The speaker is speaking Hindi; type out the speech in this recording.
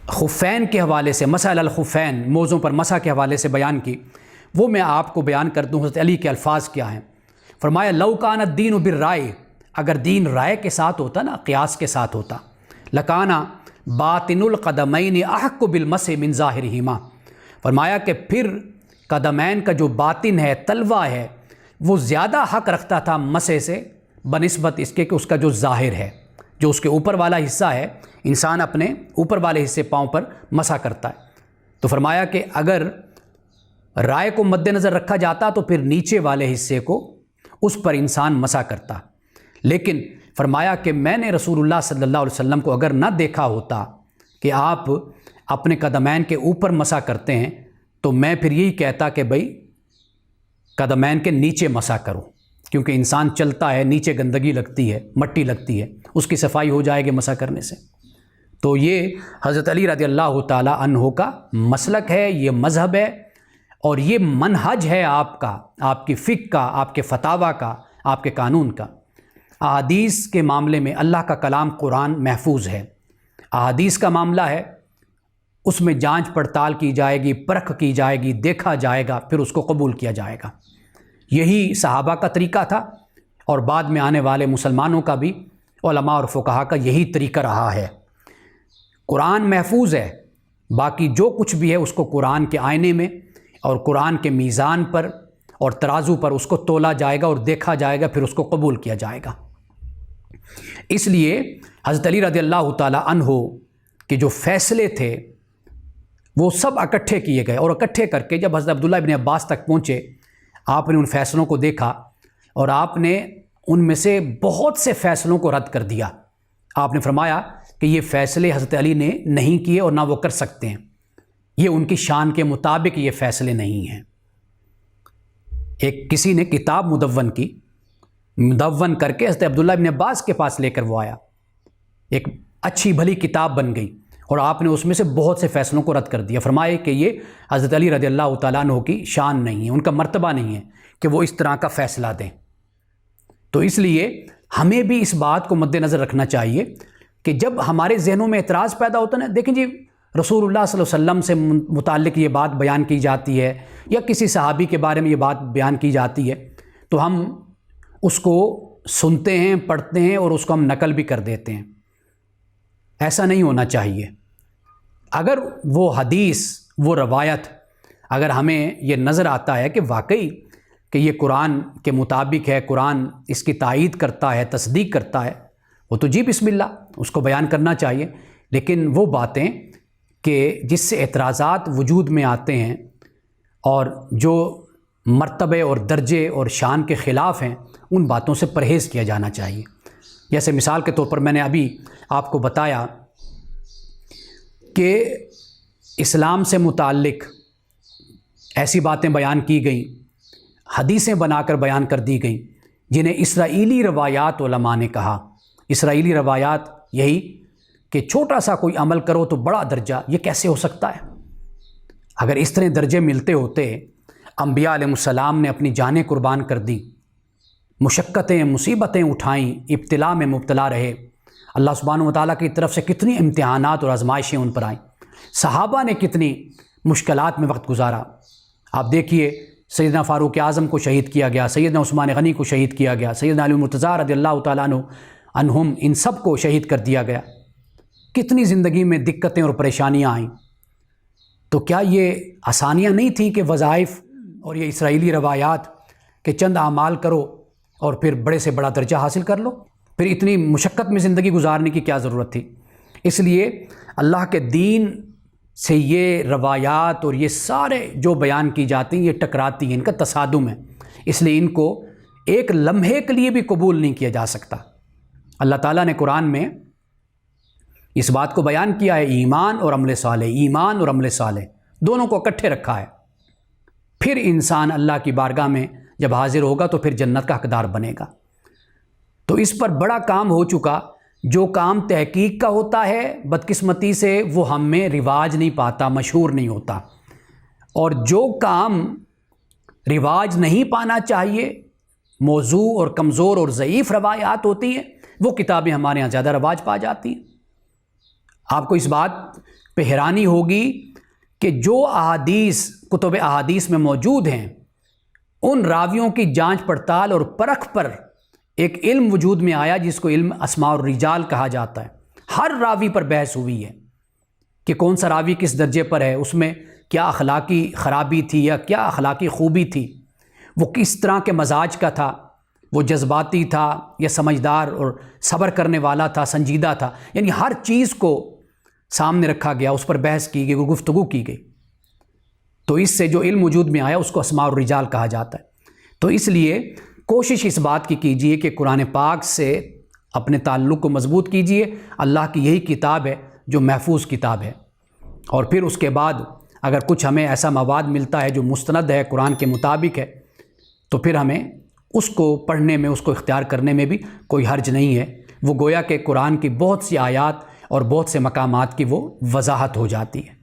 खुफ़ैन के हवाले से, मसल अल खुफ़ैन, मोज़ों पर मसा के हवाले से बयान की, वो मैं आपको बयान कर दूँ। हज़रत अली के अल्फाज क्या हैं? फरमाया लौ काना दीन बिर राय, अगर दीन राय के साथ होता ना, क़ियास के साथ होता, लकाना बातिनुल क़दमैन अहक्कु बिल मस मिन ज़ाहिरिहिमा। फरमाया कि फिर कदमैन का जो बातिन है, तलवा है, वो ज़्यादा हक़ रखता था मसे से बनिस्बत इसके कि उसका जो ज़ाहिर है, जो उसके ऊपर वाला हिस्सा है, इंसान अपने ऊपर वाले हिस्से पाँव पर मसा करता है। तो फरमाया कि अगर राय को मद्देनज़र रखा जाता तो फिर नीचे वाले हिस्से को उस पर इंसान मसा करता। लेकिन फरमाया कि मैंने रसूलुल्लाह सल्लल्लाहु अलैहि वसल्लम को अगर ना देखा होता कि आप अपने कदमैन के ऊपर मसा करते हैं, तो मैं फिर यही कहता कि भाई कदमैन के नीचे मसा करो, क्योंकि इंसान चलता है, नीचे गंदगी लगती है, मट्टी लगती है, उसकी सफाई हो जाएगी मसा करने से। तो ये हज़रत अली रज़ियल्लाहु ताला अन्हो का मसलक है, ये मज़हब है और ये मनहज है आपका, आपकी फ़िक़्ह का, आपके फतावा का, आपके कानून का। अहादीस के मामले में अल्लाह का कलाम कुरान महफूज है। अहादीस का मामला है, उसमें जांच पड़ताल की जाएगी, परख की जाएगी, देखा जाएगा, फिर उसको कबूल किया जाएगा। यही सहाबा का तरीका था और बाद में आने वाले मुसलमानों का भी, उलमा और फुक़हा का यही तरीका रहा है। कुरान महफूज है, बाकी जो कुछ भी है उसको कुरान के आईने में और कुरान के मीज़ान पर और तराजू पर उसको तोला जाएगा और देखा जाएगा, फिर उसको कबूल किया जाएगा। इसलिए हज़रत अली रज़ियल्लाहु ताला अन्हो के जो फ़ैसले थे वो सब इकट्ठे किए गए और इकट्ठे करके जब हज़रत अब्दुल्लाह इब्न अब्बास तक पहुँचे, आपने उन फ़ैसलों को देखा और आपने उनमें से बहुत से फ़ैसलों को रद्द कर दिया। आपने फरमाया कि ये फ़ैसले हज़रत अली ने नहीं किए और ना वो कर सकते हैं, ये उनकी शान के मुताबिक ये फ़ैसले नहीं हैं। एक किसी ने किताब मुदव्वन की, मुदव्वन करके हज़रत अब्दुल्लाह इब्न अब्बास के पास लेकर वो आया, एक अच्छी भली किताब बन गई और आपने उसमें से बहुत से फ़ैसलों को रद्द कर दिया। फरमाए कि ये हज़रत अली रज़ियल्लाहु ताला अन्हु की शान नहीं है, उनका मर्तबा नहीं है कि वो इस तरह का फ़ैसला दें। तो इसलिए हमें भी इस बात को मद्देनज़र रखना चाहिए कि जब हमारे जहनों में एतराज़ पैदा होता है ना, देखें जी रसूलुल्लाह सल्लल्लाहु अलैहि वसल्लम से मुताल्लिक़ ये बात बयान की जाती है या किसी सहाबी के बारे में ये बात बयान की जाती है, तो हम उसको सुनते हैं, पढ़ते हैं और उसको हम नकल भी कर देते हैं। ऐसा नहीं होना चाहिए। अगर वो हदीस, वो रवायत अगर हमें ये नज़र आता है कि वाकई कि ये कुरान के मुताबिक है, कुरान इसकी तायीद करता है, तस्दीक करता है, वो तो जी बिस्मिल्लाह, उसको बयान करना चाहिए। लेकिन वो बातें कि जिससे एतराज़ात वजूद में आते हैं और जो मर्तबे और दर्जे और शान के ख़िलाफ़ हैं, उन बातों से परहेज़ किया जाना चाहिए। जैसे मिसाल के तौर पर मैंने अभी आपको बताया कि इस्लाम से मुताल्लिक़ ऐसी बातें बयान की गई, हदीसें बनाकर बयान कर दी गई, जिन्हें इसराइली रवायात उलमा ने कहा। इसराइली रवायात यही कि छोटा सा कोई अमल करो तो बड़ा दर्जा, ये कैसे हो सकता है? अगर इस तरह दर्जे मिलते होते, अम्बिया अलैहिस्सलाम ने अपनी जानें कुर्बान कर दी, मुशक्क़तें मुसीबतें उठाईं, इब्तिला में मुब्तला रहे, अल्लाह सुब्हानहू व तआला की तरफ से कितनी इम्तिहानात और आजमाइशें उन पर आईं, सहाबा ने कितनी मुश्किलात में वक्त गुजारा। आप देखिए सैयदना फ़ारूक आज़म को शहीद किया गया, सैयदना उस्मान गनी को शहीद किया गया, सैयदना अली मुर्तज़ा रज़ियल्लाहु तआला अन्हुम, इन सब को शहीद कर दिया गया। कितनी ज़िंदगी में दिक्कतें और परेशानियाँ आईं। तो क्या ये आसानियाँ नहीं थी कि वज़ाइफ़ और ये इसराइली रवायात के चंद आमाल करो और फिर बड़े से बड़ा दर्जा हासिल कर लो? फिर इतनी मुशक्क़त में ज़िंदगी गुजारने की क्या ज़रूरत थी? इसलिए अल्लाह के दीन से ये रवायात और ये सारे जो बयान की जाती हैं, ये टकराती हैं, इनका तसादुम है। इसलिए इनको एक लम्हे के लिए भी कबूल नहीं किया जा सकता। अल्लाह ताला ने कुरान में इस बात को बयान किया है, ईमान और अमल सालेह, ईमान और अमल सालेह दोनों को इकट्ठे रखा है। फिर इंसान अल्लाह की बारगाह में जब हाजिर होगा तो फिर जन्नत का हकदार बनेगा। तो इस पर बड़ा काम हो चुका। जो काम तहकीक का होता है, बदकिस्मती से वो हम में रिवाज नहीं पाता, मशहूर नहीं होता। और जो काम रिवाज नहीं पाना चाहिए, मौजू और कमज़ोर और ज़ईफ़ रवायात होती हैं, वो किताबें हमारे यहाँ ज़्यादा रवाज पा जाती हैं। आपको इस बात पे हैरानी होगी कि जो अहादीस कुतुब अहादीस में मौजूद हैं उन रावियों की जांच पड़ताल और परख पर एक इल्म वजूद में आया जिसको इल्म अस्मा और रिजाल कहा जाता है। हर रावी पर बहस हुई है कि कौन सा रावी किस दर्जे पर है, उसमें क्या अखलाकी ख़राबी थी या क्या अखलाकी खूबी थी, वो किस तरह के मजाज का था, वो जज्बाती था या समझदार और सब्र करने वाला था, संजीदा था। यानी हर चीज़ को सामने रखा गया, उस पर बहस की गई, गुफ्तगू की गई। तो इससे जो इल्म वजूद में आया उसको अस्मा और रिजाल कहा जाता है। तो इसलिए कोशिश इस बात की कीजिए कि कुरान पाक से अपने ताल्लुक़ को मजबूत कीजिए। अल्लाह की यही किताब है जो महफूज किताब है। और फिर उसके बाद अगर कुछ हमें ऐसा मवाद मिलता है जो मुस्तनद है, कुरान के मुताबिक है, तो फिर हमें उसको पढ़ने में, उसको इख्तियार करने में भी कोई हर्ज नहीं है। वो गोया कि कुरान की बहुत सी आयात और बहुत से मकामात की वो वजाहत हो जाती है।